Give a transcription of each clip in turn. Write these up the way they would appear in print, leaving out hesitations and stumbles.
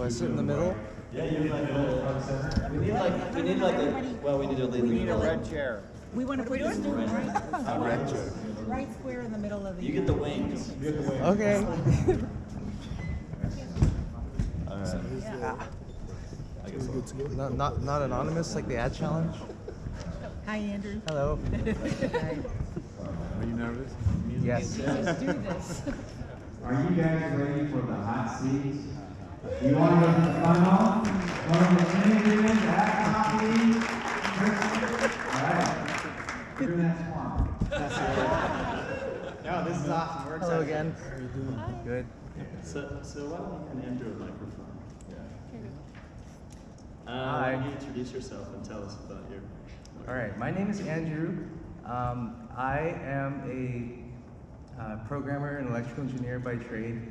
I sit in the middle? Yeah, you're like we need like we need to lead. We need a red chair. We want to put this A red chair. right square in the middle of the. You get the wings. Okay. I guess so. Not anonymous like the ad challenge? Hi, Andrew. Hello. Are you nervous? Yes. Let's do this. Are you guys ready for the hot seats? You want to go to the funnel? Want to interview that coffee? All right. You're that smart. No, this is awesome. We're Hello excited. again. How are you doing? Good. So why don't we hand Andrew a microphone? Hi. Why don't you introduce yourself and tell us about your. All right. My name is Andrew. I am a programmer and electrical engineer by trade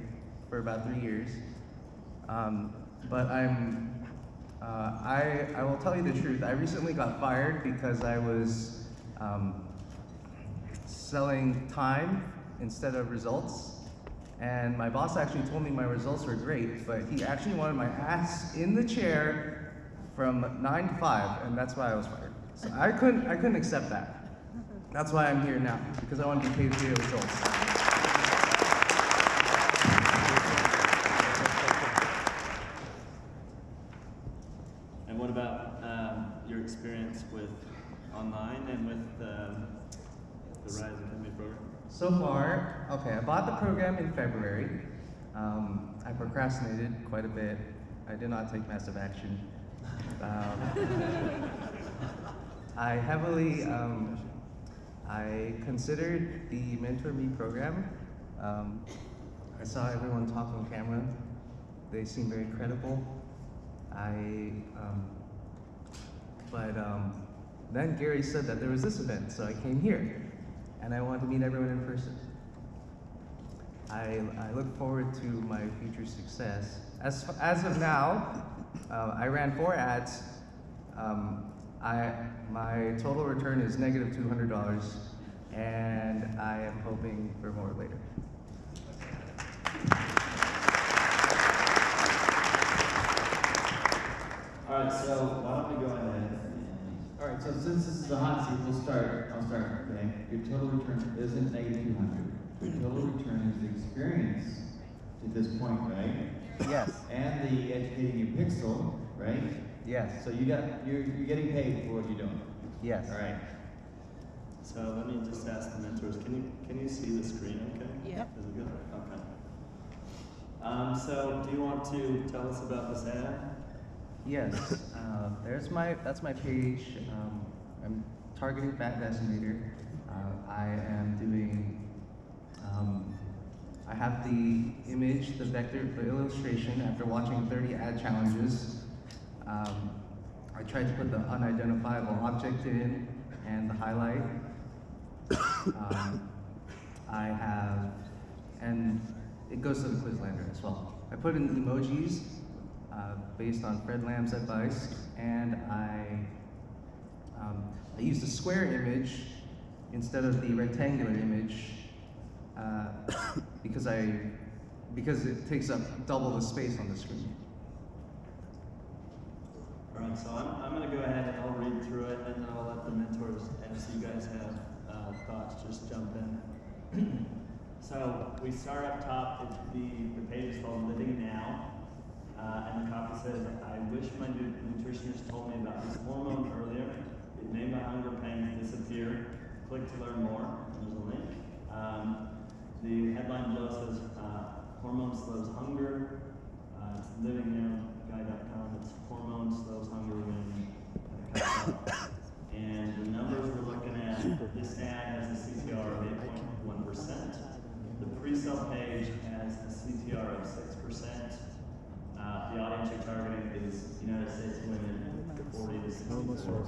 for about 3 years. But I will tell you the truth. I recently got fired because I was selling time instead of results. And my boss actually told me my results were great, but he actually wanted my ass in the chair from 9 to 5, and that's why I was fired. So I couldn't accept that. That's why I'm here now, because I want to be paid for your results. And what about your experience with online and with the Rise Academy program? So far, okay, I bought the program in February. I procrastinated quite a bit. I did not take massive action. I heavily, I considered the Mentor Me program. I saw everyone talk on camera. They seemed very credible. Then Gary said that there was this event, so I came here, and I wanted to meet everyone in person. I look forward to my future success. As of now, I ran 4 ads. My total return is negative $200, and I am hoping for more later. All right, so why don't we go ahead? All right, so since this is a hot seat, I'll start, okay? Your total return isn't negative 200. Your total return is the experience to this point, right? Yes. And the educating your pixel, right? Yes. So you're getting paid for what you're doing. Yes. All right. So let me just ask the mentors, can you see the screen okay? Yep. Is it good? Okay. So do you want to tell us about this ad? Yes. That's my page. I'm targeting Fat Decimator. I am doing. I have the image, the vector, the illustration. After watching 30 ad challenges, I tried to put the unidentifiable object in and the highlight. I have, and it goes to the Quizlander as well. I put in emojis based on Fred Lamb's advice, and I used a square image instead of the rectangular image because it takes up double the space on the screen. All right, so I'm going to go ahead and I'll read through it, and then I'll let the mentors, and if you guys have thoughts, just jump in. So we start up top. The page is called Living Now, and the copy says, "I wish my nutritionist told me about this hormone earlier. It made my hunger pangs disappear. Click to learn more." There's a link. The headline below says, "Hormone slows hunger." It's livingnowguy.com. It's hormone slows hunger when it comes up. And the numbers we're looking at, this ad has a CTR of 8.1%. The pre-sale page has a CTR of 6%. The audience you're targeting is United States women 40 to 64.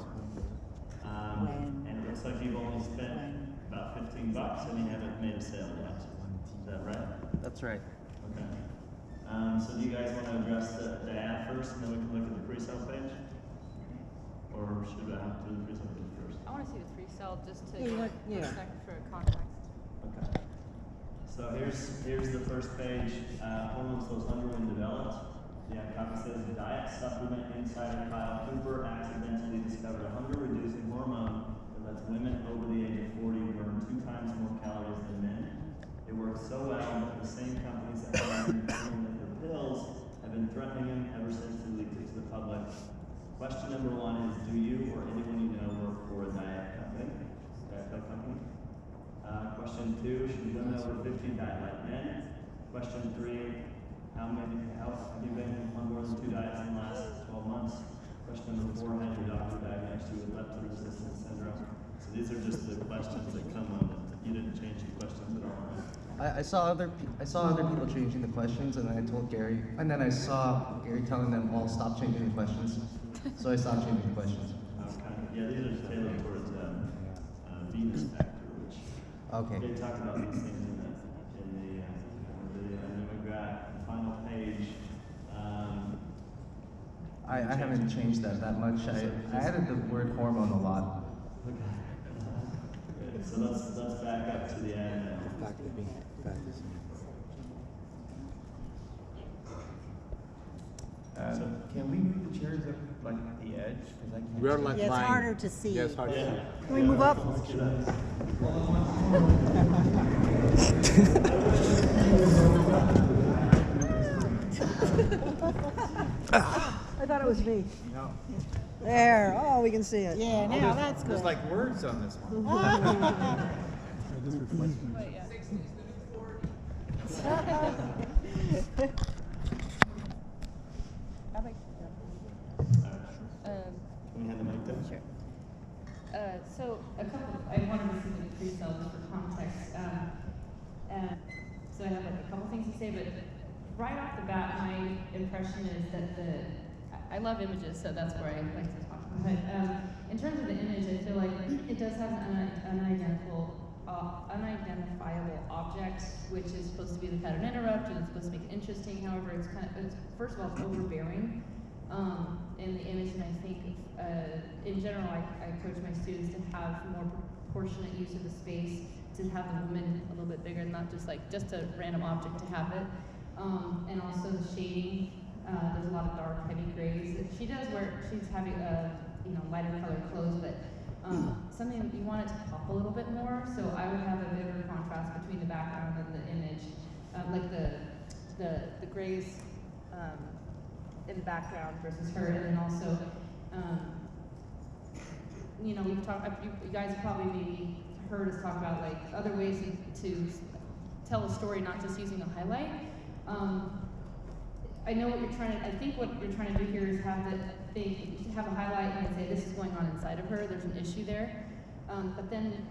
And it looks like you've only spent about $15 and you haven't made a sale yet. Is that right? That's right. Okay. So do you guys want to address the ad first, and then we can look at the pre-sale page? Or should I have to do the pre-sale page first? I want to see the pre-sale just to Yeah. check for context. Okay. So here's the first page. Hormone slows hunger when developed. The ad copy says diet supplement insider Kyle Cooper accidentally discovered a hunger-reducing hormone that lets women over the age of 40 burn 2 times more calories than men. It works so well that the same companies that are claiming that their pills have been threatening him ever since he leaked it to the public. Question number 1 is, do you or anyone you know work for a diet pill company? Question 2, should women over 50 diet like men? Question 3, how have you been on more than 2 diets in the last 12 months? Question number 4, has your doctor diagnosed you with leptin-resistant syndrome? So these are just the questions that come on. You didn't change the questions at all, right? I saw other people changing the questions, and then I told Gary, and then I saw Gary telling them all stop changing the questions, so I stopped changing the questions. Okay. Yeah, these are tailored towards Venus factor, which Okay. they talk about these things in the video. And then we've got the final page. I haven't changed that much. I added the word hormone a lot. Okay. Good. So let's back up to the ad now. Can we move the chairs up like at the edge? 'Cause I can't. We're like Yeah, it's mine. harder to see. Yeah, it's hard to see. Yeah. Can we move up? Let's do that. I thought it was me. No. There. Oh, we can see it. Yeah, now that's There's good. like words on this one. But yeah. I like- Can we hand the mic down? Sure. So I wanted to see the pre-sale just for context. And so I have like a couple things to say, but right off the bat, my impression is that I love images, so that's where I like to talk. But in terms of the image, I feel like it does have an unidentifiable object, which is supposed to be the pattern interrupt, and it's supposed to make it interesting. However, it's first of all, it's overbearing in the image, and I think in general, I coach my students to have more proportionate use of the space, to have the woman a little bit bigger, not just a random object to have it. And also the shading, there's a lot of dark, heavy grays. She's having lighter colored clothes, but something that you want it to pop a little bit more. So I would have a bigger contrast between the background and the image, like the grays in the background versus her, and then also, we've talked. You guys probably maybe heard us talk about like other ways to tell a story, not just using a highlight. I know what you're trying to. I think what you're trying to do here is have a highlight and say this is going on inside of her. There's an issue there, but then,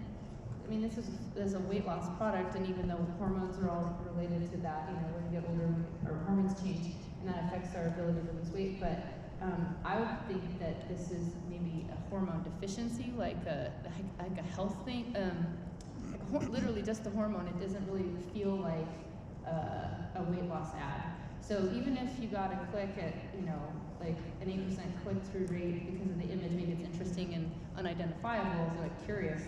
this is a weight loss product, and even though hormones are all related to that, when we get older, our hormones change, and that affects our ability to lose weight. But I would think that this is maybe a hormone deficiency, like a health thing. Literally just the hormone. It doesn't really feel like a weight loss ad. So even if you got a click at, like an 8% click-through rate because of the image, maybe it's interesting and unidentifiable, so like curious.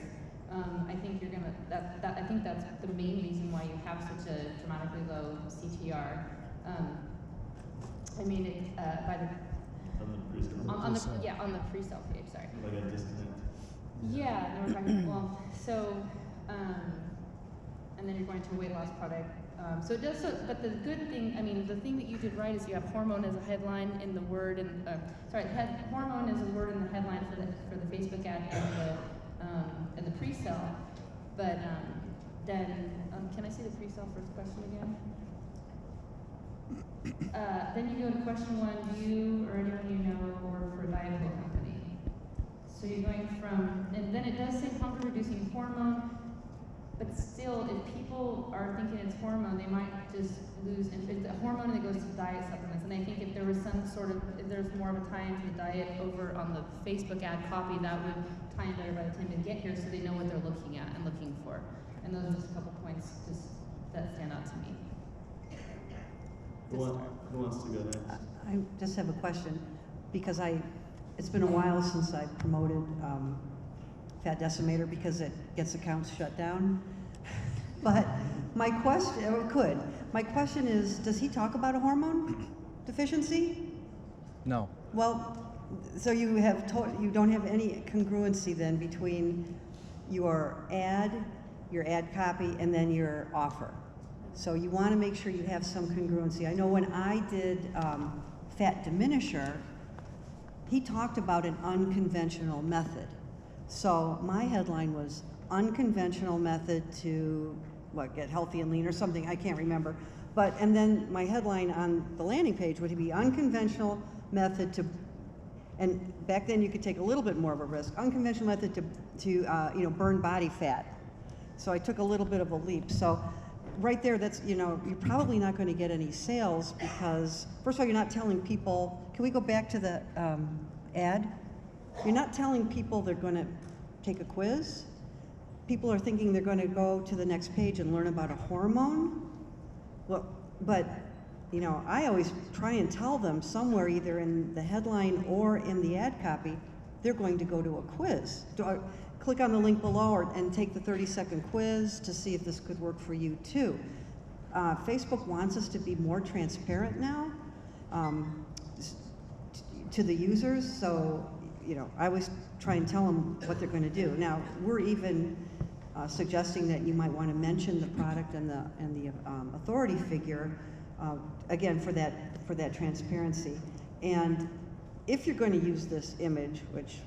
I think you're gonna. I think that's the main reason why you have such a dramatically low CTR. By the On the pre-sale. on the pre-sale page. Sorry. Like a disconnect. Yeah, no, we're talking, and then you're going to a weight loss product. So it does, but the good thing, the thing that you did right is you have hormone as a headline in the word, and hormone is a word in the headline for the Facebook ad and the pre-sale. But then, can I see the pre-sale first question again? Then you go to question 1, do you or anyone you know work for a diet pill company? So you're going from, and then it does say hunger reducing hormone, but still, if people are thinking it's hormone, they might just lose interest. It's a hormone that goes to diet supplements, and I think if there was if there's more of a tie into the diet over on the Facebook ad copy, that would tie in better by the time they get here, so they know what they're looking at and looking for. And those are just a couple points that stand out to me. Who wants to go next? I just have a question, because it's been a while since I promoted Fat Decimator because it gets accounts shut down. But my question is, does he talk about a hormone? deficiency? No. Well, so you have you don't have any congruency then between your ad copy, and then your offer. So you want to make sure you have some congruency. I know when I did Fat Diminisher, he talked about an unconventional method. So my headline was unconventional method to, what, get healthy and lean or something, I can't remember. And then my headline on the landing page would be unconventional method to, and back then you could take a little bit more of a risk, unconventional method to burn body fat. So I took a little bit of a leap. So right there, that's, you're probably not going to get any sales because, first of all, you're not telling people, can we go back to the ad? You're not telling people they're going to take a quiz. People are thinking they're going to go to the next page and learn about a hormone. Well, but, I always try and tell them somewhere, either in the headline or in the ad copy, they're going to go to a quiz. Click on the link below and take the 30-second quiz to see if this could work for you too. Facebook wants us to be more transparent now to the users, so I always try and tell them what they're going to do. Now we're even suggesting that you might want to mention the product and the authority figure again for that transparency. And if you're going to use this image, which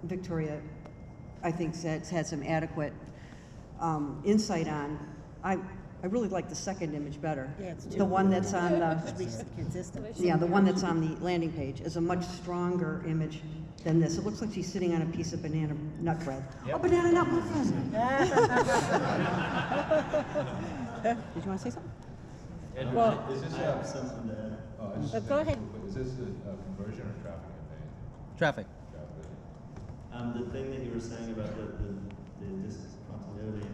Victoria, I think, has had some adequate insight on. I really like the second image better. Yeah, it's the one that's on the consistent. yeah, the one that's on the landing page is a much stronger image than this. It looks like she's sitting on a piece of banana nut bread. Yep. Oh, banana nut, my friend. Did you want to say something? Well, Is this I have something to add. go ahead. Is this a conversion or traffic campaign? Traffic. Traffic. The thing that you were saying about the discontinuity,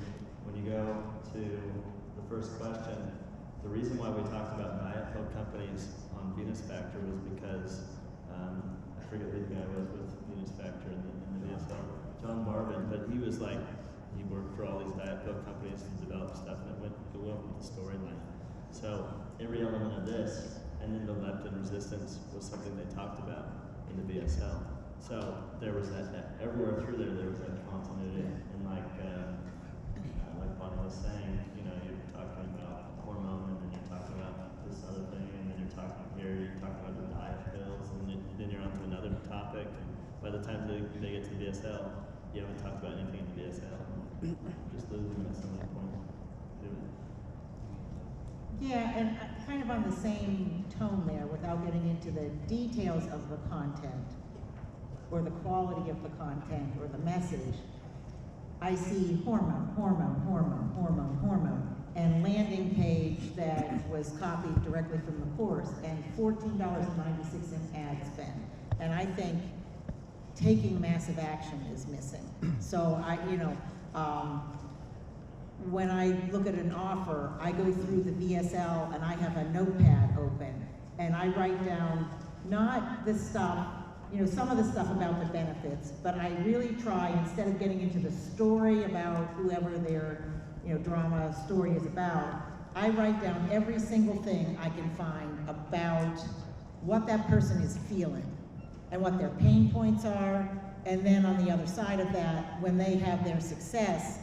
when you go to the first question, the reason why we talked about diet pill companies on Venus Factor was because, I forget who the guy was with Venus Factor in the VSL, John Marvin, but he was like, he worked for all these diet pill companies to develop stuff, and it went with the storyline. So every element of this, and then the leptin resistance was something they talked about in the VSL. So there was that everywhere through there was that continuity, and like Bonnie was saying, you're talking about hormone, and then you're talking about this other thing, and then you're talking you're talking about the diet pills, and then you're on to another topic, and by the time they get to the VSL, you haven't talked about anything in the VSL. Just losing at some point. Yeah, and kind of on the same tone there, without getting into the details of the content, or the quality of the content, or the message, I see hormone, and landing page that was copied directly from the course, and $14.96 ad spend. And I think taking massive action is missing. So when I look at an offer, I go through the VSL and I have a notepad open, and I write down not the stuff, some of the stuff about the benefits, but I really try, instead of getting into the story about whoever their drama story is about, I write down every single thing I can find about what that person is feeling and what their pain points are, and then on the other side of that, when they have their success,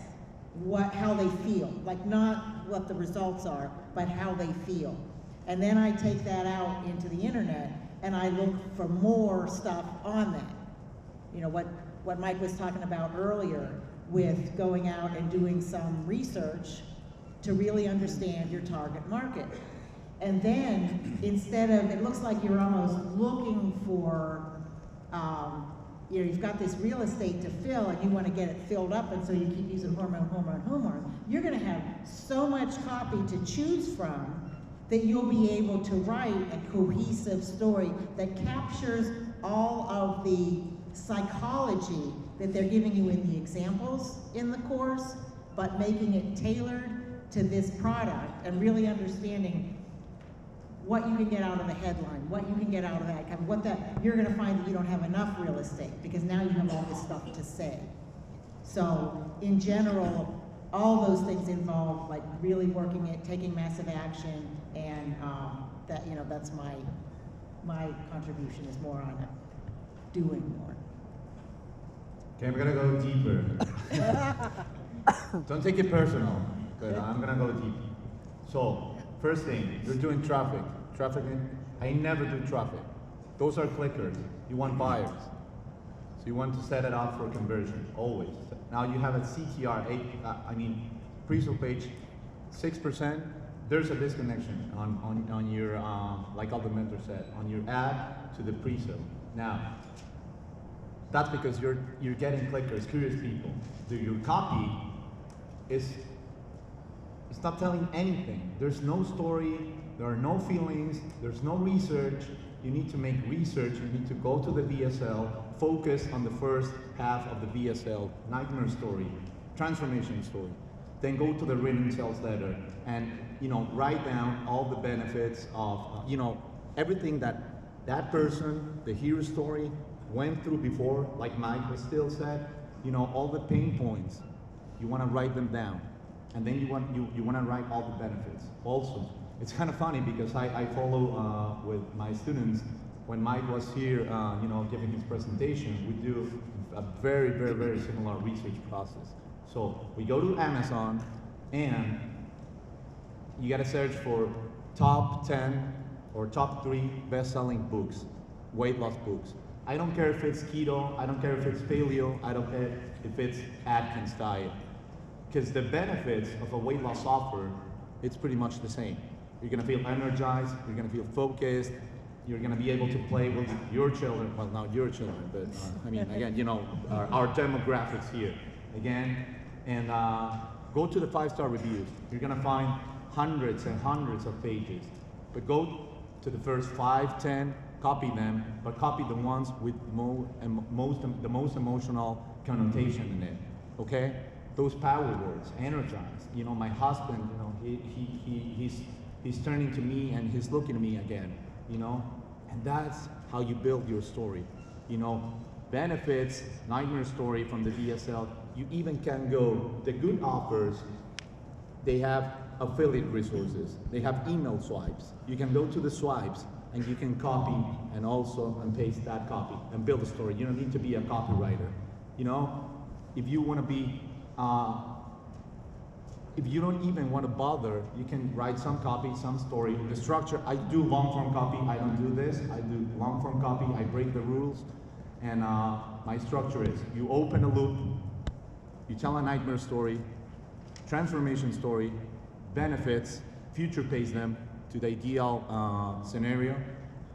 how they feel, like not what the results are, but how they feel. And then I take that out into the internet and I look for more stuff on that. What Mike was talking about earlier with going out and doing some research to really understand your target market. And then instead of, it looks like you're almost looking for, you've got this real estate to fill and you want to get it filled up, and so you keep using hormone. You're going to have so much copy to choose from that you'll be able to write a cohesive story that captures all of the psychology that they're giving you in the examples in the course, but making it tailored to this product and really understanding what you can get out of the headline, what you can get out of that, you're gonna find that you don't have enough real estate because now you have all this stuff to say. So in general, all those things involve like really working it, taking massive action, and that, you know, that's my contribution is more on doing more. Okay, I'm gonna go deeper. Don't take it personal, but I'm gonna go deep. So, first thing, you're doing traffic. Trafficking, I never do traffic. Those are clickers. You want buyers. So you want to set it up for conversion, always. Now you have a CTR, pre-sale page, 6%. There's a disconnection on your, like all the mentor said, on your ad to the pre-sale. Now, that's because you're getting clickers, curious people. Your copy it's not telling anything. There's no story, there are no feelings, there's no research. You need to make research, you need to go to the VSL, focus on the first half of the VSL, nightmare story, transformation story. Then go to the written sales letter and, you know, write down all the benefits of, you know, everything that person, the hero story, went through before, like Mike was still said, you know, all the pain points. You want to write them down. And then you want to write all the benefits. Also, it's kind of funny because I follow with my students. When Mike was here, you know, giving his presentation, we do a very, very, very similar research process. So we go to Amazon, and you got to search for top 10 or top 3 best-selling books, weight loss books. I don't care if it's keto, I don't care if it's paleo, I don't care if it's Atkins diet. Because the benefits of a weight loss offer, it's pretty much the same. You're gonna feel energized, you're gonna feel focused, you're gonna be able to play with your children, well, not your children, but I mean, again, you know, our demographics here, again, and go to the 5-star reviews. You're gonna find hundreds and hundreds of pages, but go to the first 5, 10, copy them, but copy the ones with the most emotional connotation in it, okay? Those power words, energized. You know, my husband, you know, he's turning to me and he's looking at me again, you know? And that's how you build your story. You know, benefits, nightmare story from the VSL, you even can go, the good offers, they have affiliate resources. They have email swipes. You can go to the swipes and you can copy and paste that copy and build a story. You don't need to be a copywriter. You know, if you want to be, if you don't even want to bother, you can write some copy, some story. The structure, I do long form copy, I don't do this. I do long form copy, I break the rules. And my structure is, you open a loop, you tell a nightmare story, transformation story, benefits, future pace them to the ideal scenario.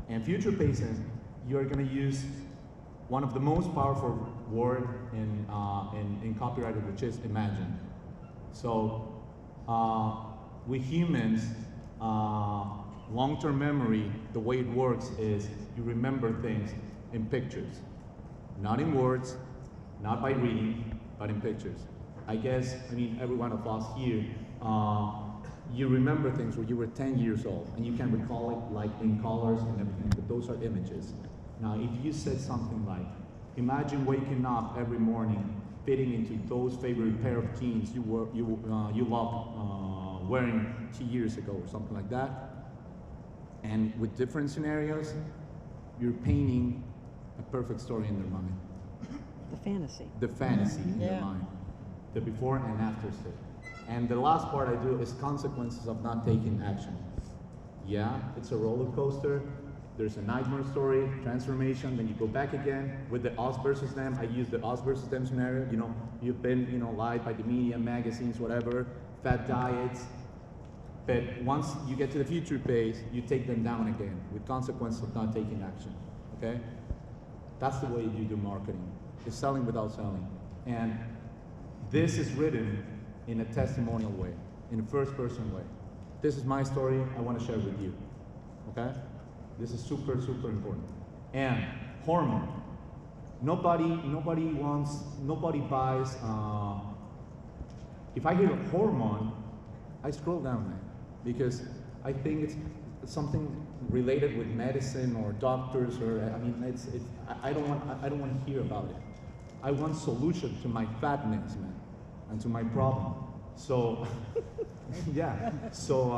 And future pacing, you're gonna use one of the most powerful word in copywriting, which is imagine. So we humans, long-term memory, the way it works is you remember things in pictures, not in words, not by reading, but in pictures. I guess, I mean, every one of us here, you remember things when you were 10 years old, and you can recall it like in colors and everything, but those are images. Now, if you said something like, imagine waking up every morning, fitting into those favorite pair of jeans you loved wearing 2 years ago or something like that, and with different scenarios, you're painting a perfect story in their mind. The fantasy. The fantasy in their mind. The before and after state. And the last part I do is consequences of not taking action. Yeah, it's a roller coaster. There's a nightmare story, transformation, then you go back again with the us versus them. I use the us versus them scenario. You know, you've been, you know, lied by the media, magazines, whatever, fat diets. But once you get to the future phase, you take them down again with consequences of not taking action, okay? That's the way you do marketing. It's selling without selling. And this is written in a testimonial way, in a first-person way. This is my story, I want to share with you, okay? This is super, super important. And hormone. Nobody buys, if I hear hormone, I scroll down, man, because I think it's something related with medicine or doctors, or I mean, I don't want to hear about it. I want solution to my fatness, man, and to my problem. So, yeah. So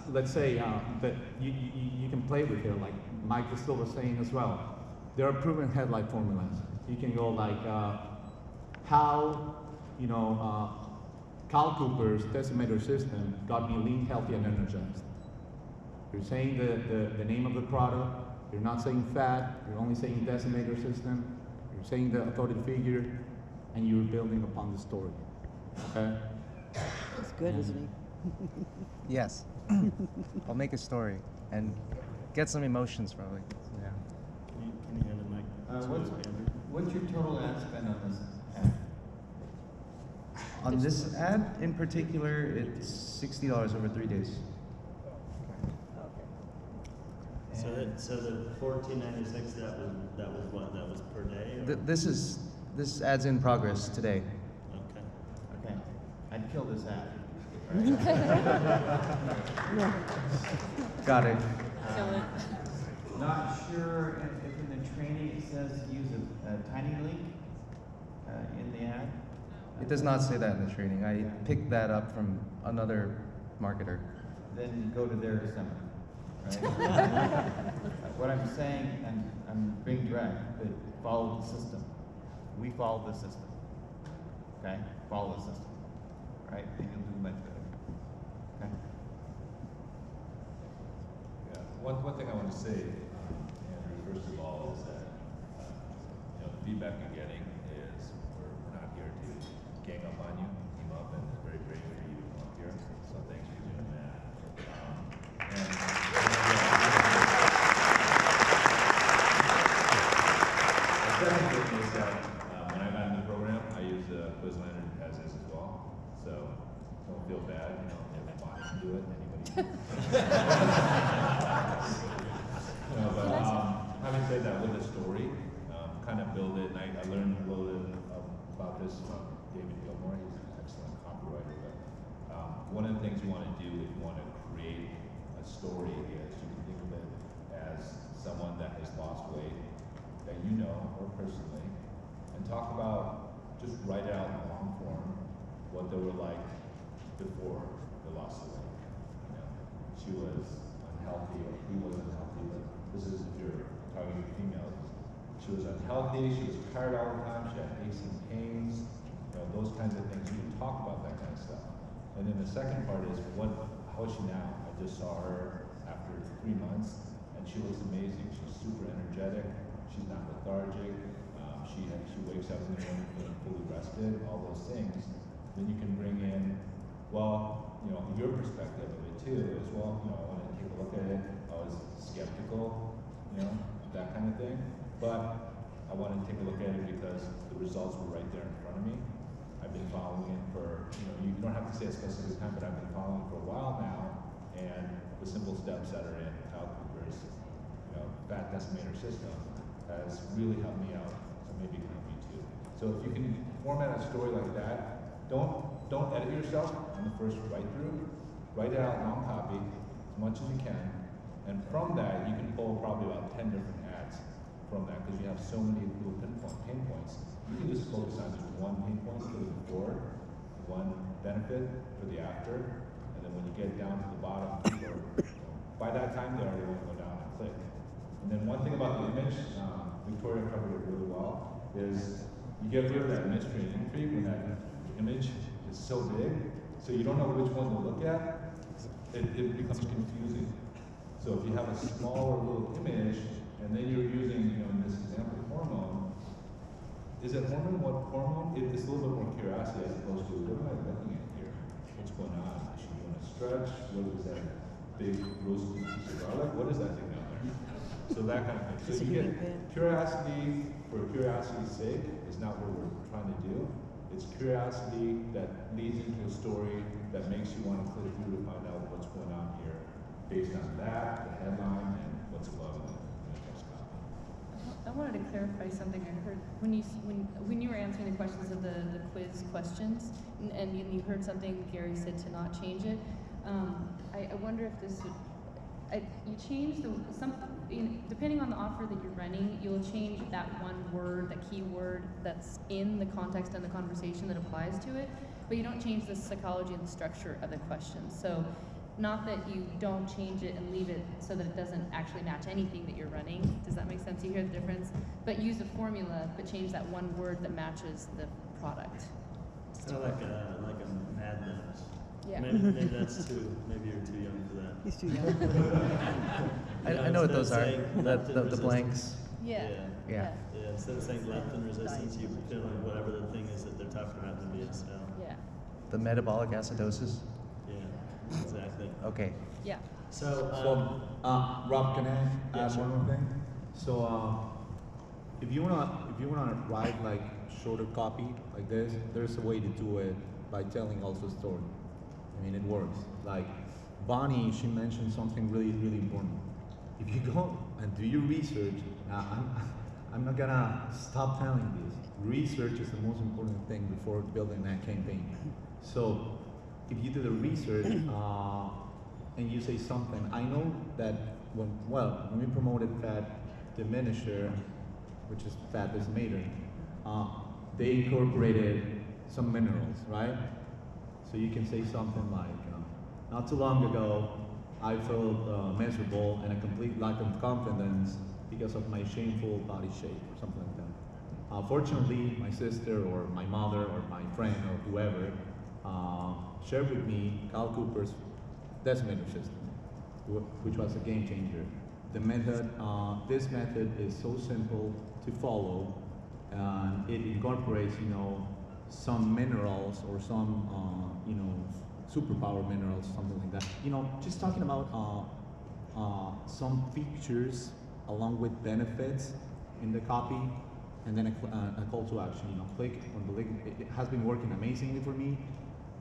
let's say that you can play with it, like Mike still was saying as well. There are proven headlight formulas. You can go like how, Cal Cooper's decimator system got me lean, healthy, and energized. You're saying the name of the product. You're not saying fat. You're only saying decimator system. You're saying the authority figure, and you're building upon the story. Okay. It's good, isn't he? Yes. I'll make a story and get some emotions probably. Yeah. Can you hand the mic to Andrew? What's your total ad spend on this ad? On this ad in particular, it's $60 over 3 days. So the $14.96, that was what? That was per day? Or? This ad's in progress today. Okay. Okay, I'd kill this ad. Got it. Kill it. Not sure if in the training it says use a tiny link in the ad. It does not say that in the training. I picked that up from another marketer. Then go to their seminar, right? What I'm saying, and I'm being direct, but follow the system. We follow the system. Okay? Follow the system. Right? And you'll do much better. Okay? Yeah, one thing I want to say, Andrew, first of all, is that the feedback you're getting is we're not here to gang up on you, team up, and it's very brave for you to come up here. So thanks for doing that. The second thing is that when I'm out in the program, I use Quizlander as is as well. So don't feel bad, if Bonnie can do it, anybody can. But having said that, with the story, kind of build it, and I learned a little bit about this from David Gilmore. He's an excellent copywriter. But one of the things you want to do if you want to create a story is you can think of it as someone that has lost weight that you know or personally, and talk about, just write out in long form what they were like before they lost the weight. She was unhealthy, or he was unhealthy, but this is if you're targeting females. She was unhealthy, she was tired all the time, she had aches and pains, those kinds of things. You can talk about that kind of stuff. And then the second part is, how is she now? I just saw her after 3 months, and she looks amazing. She's super energetic, she's not lethargic, she wakes up in the morning feeling fully rested, all those things. Then you can bring in, your perspective of it too, as well. I want to take a look at it. I was skeptical, that kind of thing. But I wanted to take a look at it because the results were right there in front of me. I've been following it for, you don't have to say a specific time, but I've been following it for a while now, and the simple steps that are in Cal Cooper's, fat decimator system has really helped me out, so maybe it can help you too. So if you can format a story like that, don't edit yourself on the first write-through. Write it out long copy, as much as you can, and from that, you can pull probably about 10 different ads from that, because you have so many little pain points. You can just focus on just one pain point for the before, one benefit for the after, and then when you get down to the bottom, by that time they already want to go down and click. And then one thing about the image, Victoria covered it really well, is you get rid of that mystery and intrigue when that image is so big, so you don't know which one to look at, it becomes confusing. So if you have a smaller little image, and then you're using, in this example, hormone. Is it hormone? What hormone? It's a little bit more curiosity as opposed to, what am I looking at here? What's going on? Is she doing a stretch? What is that big roasted piece of garlic? What is that thing down there? So that kind of thing. So you get curiosity for curiosity's sake is not what we're trying to do. It's curiosity that leads into a story that makes you want to click through to find out what's going on here based on that, the headline, and what's above it. I wanted to clarify something I heard when you were answering the questions of the quiz questions, and you heard something Gary said to not change it. I wonder if this would, You change depending on the offer that you're running, you'll change that one word, that keyword that's in the context and the conversation that applies to it, but you don't change the psychology and the structure of the question. So, not that you don't change it and leave it so that it doesn't actually match anything that you're running. Does that make sense? You hear the difference? But use a formula, but change that one word that matches the product. Kind of like a Mad Libs. Yeah. Maybe that's maybe you're too young for that. He's too young. I know what those are. Instead of saying leptin The resistance. blanks. Yeah. Yeah. Yeah, instead of saying leptin resistance, you fill in whatever the thing is that they're talking about in the VSL. Yeah. The metabolic acidosis. Yeah, exactly. Okay. Yeah. So, Rob, can I Yeah, add sure. one more thing? So, if you wanna write like shorter copy like this, there's a way to do it by telling also a story. I mean, it works. Like Bonnie, she mentioned something really, really important. If you go and do your research, I'm not gonna stop telling this. Research is the most important thing before building that campaign. So, if you do the research and you say something, I know that when we promoted Fat Diminisher, which is fat decimator, they incorporated some minerals, right? So you can say something like, not too long ago, I felt miserable and a complete lack of confidence because of my shameful body shape or something like that. Fortunately, my sister or my mother or my friend or whoever shared with me Cal Cooper's decimator system, which was a game changer. The method, this method is so simple to follow, and it incorporates, some minerals or some, superpower minerals, something like that. Just talking about some features along with benefits in the copy, and then a call to action. Click on the link. It has been working amazingly for me,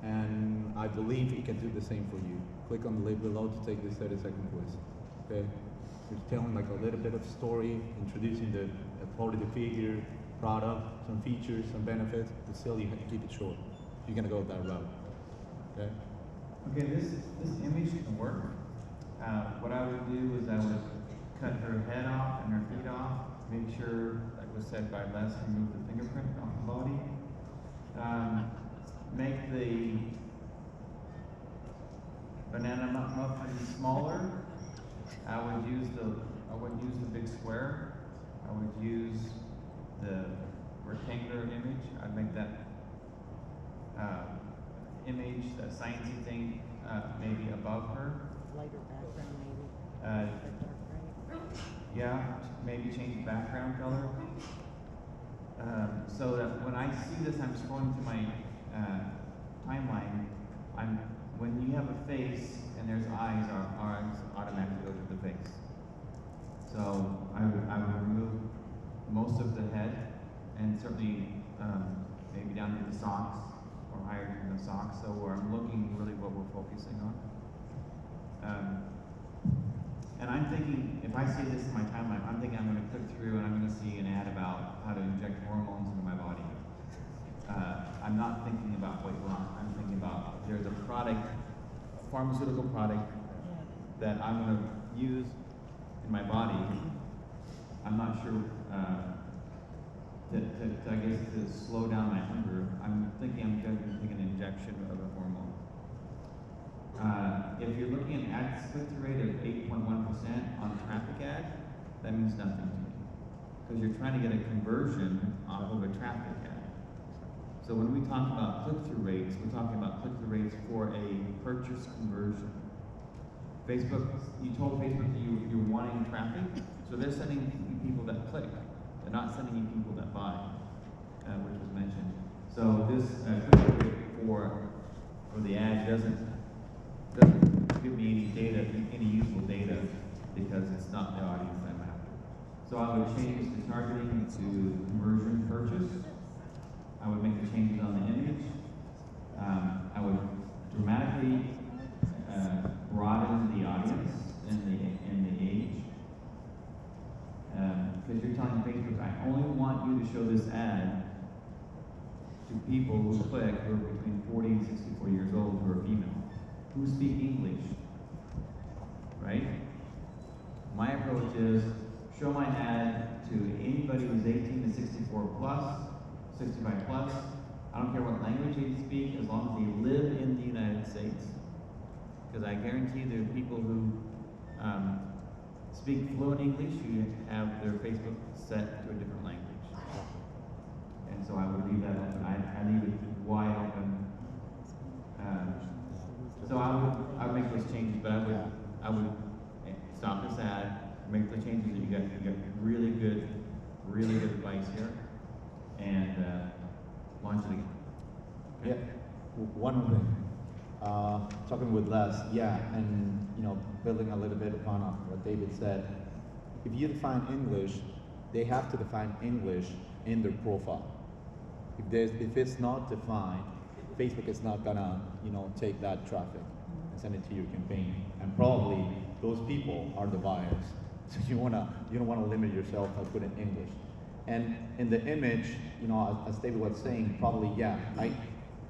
and I believe it can do the same for you. Click on the link below to take this 30-second quiz. Okay, you're telling like a little bit of story, introducing the quality figure, product, some features, some benefits, but still you have to keep it short. You're gonna go that route. Okay. Okay, this image can work. What I would do is I would cut her head off and her feet off, make sure, like was said by Les, remove the fingerprint off the body. Make the banana muffin smaller. I wouldn't use the big square. I would use the rectangular image. I'd make that image, that sciencey thing, maybe above her. Lighter background maybe. Yeah, maybe change the background color. So that when I see this, I'm scrolling through my timeline. When you have a face and there's eyes, our eyes automatically go to the face. So I would remove most of the head, and certainly maybe down to the socks or higher than the socks. So where I'm looking really what we're focusing on. And I'm thinking, if I see this in my timeline, I'm thinking I'm going to click through and I'm going to see an ad about how to inject hormones into my body. I'm not thinking about weight loss. I'm thinking about there's a product, a pharmaceutical product that I'm going to use in my body. I'm not sure to slow down my hunger. I'm thinking I'm going to take an injection of a hormone. If you're looking at ad click-through rate of 8.1% on traffic ad, that means nothing to me. Because you're trying to get a conversion off of a traffic ad. So when we talk about click-through rates, we're talking about click-through rates for a purchase conversion. Facebook, you told Facebook that you're wanting traffic, so they're sending you people that click. They're not sending you people that buy, which was mentioned. So this click-through rate for the ad doesn't give me any data, any useful data, because it's not the audience I'm after. So I would change the targeting to conversion purchase. I would make the changes on the image. I would dramatically broaden the audience and the age. Because you're telling Facebook, I only want you to show this ad to people who click who are between 40 and 64 years old who are female, who speak English, right? is show my ad to anybody who's 18 to 64 plus, 65 plus. I don't care what language they speak, as long as they live in the United States. Because I guarantee there are people who speak fluent English who have their Facebook set to a different language. And so I would leave that open. I leave it wide open. So I would make those changes, but I would stop this ad, make the changes that you got really good advice here, and launch it again. Yeah, one more thing. Talking with Les, yeah, and building a little bit upon what David said. If you define English, they have to define English in their profile. If it's not defined, Facebook is not gonna take that traffic and send it to your campaign. And probably those people are the buyers. So you don't wanna limit yourself by putting English. And in the image, as David was saying, probably yeah. I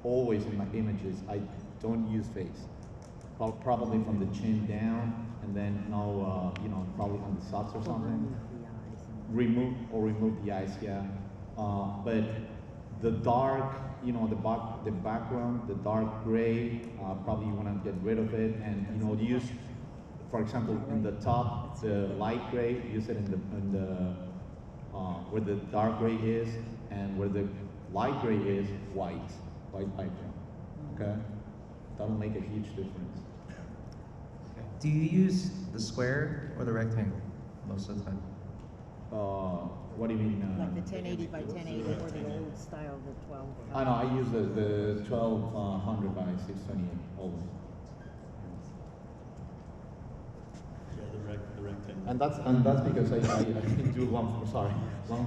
always in my images I don't use face. Probably from the chin down, and then probably on the socks or something. Remove the eyes, yeah. But the dark, the background, the dark gray, probably you want to get rid of it, and use, for example, in the top, the light gray, use it in the where the dark gray is, and where the light gray is, white background. Okay, that'll make a huge difference. Do you use the square or the rectangle most of the time? What do you mean? Like the 1080 by 1080 or the old style, the 12. I know, I use the 1200 by 628 always. Yeah, the rectangle. And that's because I do long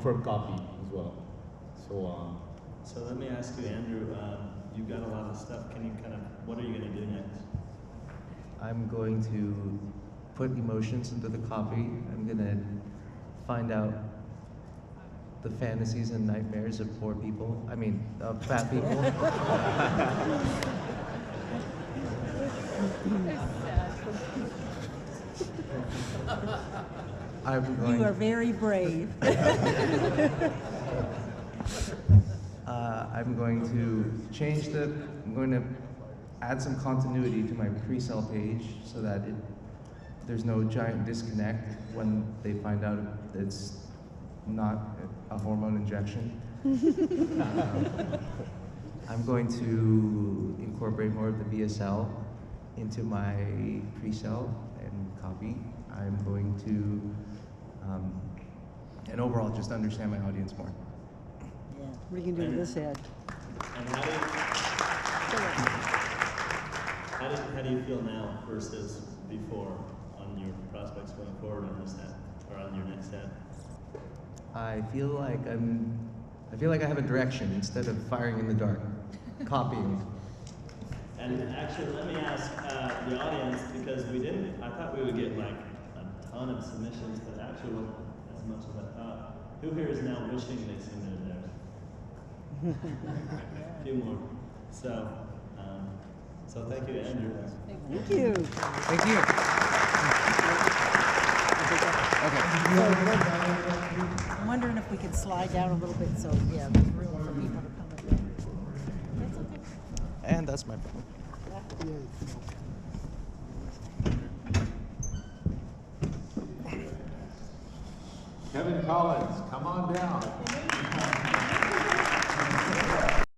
form copy as well. So let me ask you, Andrew, you've got a lot of stuff. What are you going to do next? I'm going to put emotions into the copy. I'm going to find out the fantasies and nightmares of poor people. I mean, of fat people. You are very brave. I'm going to I'm going to add some continuity to my pre-sale page so that there's no giant disconnect when they find out it's not a hormone injection. I'm going to incorporate more of the VSL into my pre-sale and copy. I'm going to, and overall, just understand my audience more. What are you gonna do with this ad? And how do you feel now versus before on your prospects going forward on this ad or on your next ad? I feel like I have a direction instead of firing in the dark, copying. And actually, let me ask the audience, because I thought we would get like a ton of submissions, but actually wasn't as much as I thought. Who here is now wishing they submitted theirs? A few more. So thank you, Andrew. Thank you. Thank you. I'm wondering if we can slide down a little bit so, yeah, there's room for people to come in. That's okay. And that's my problem. Kevin Collins, come on down.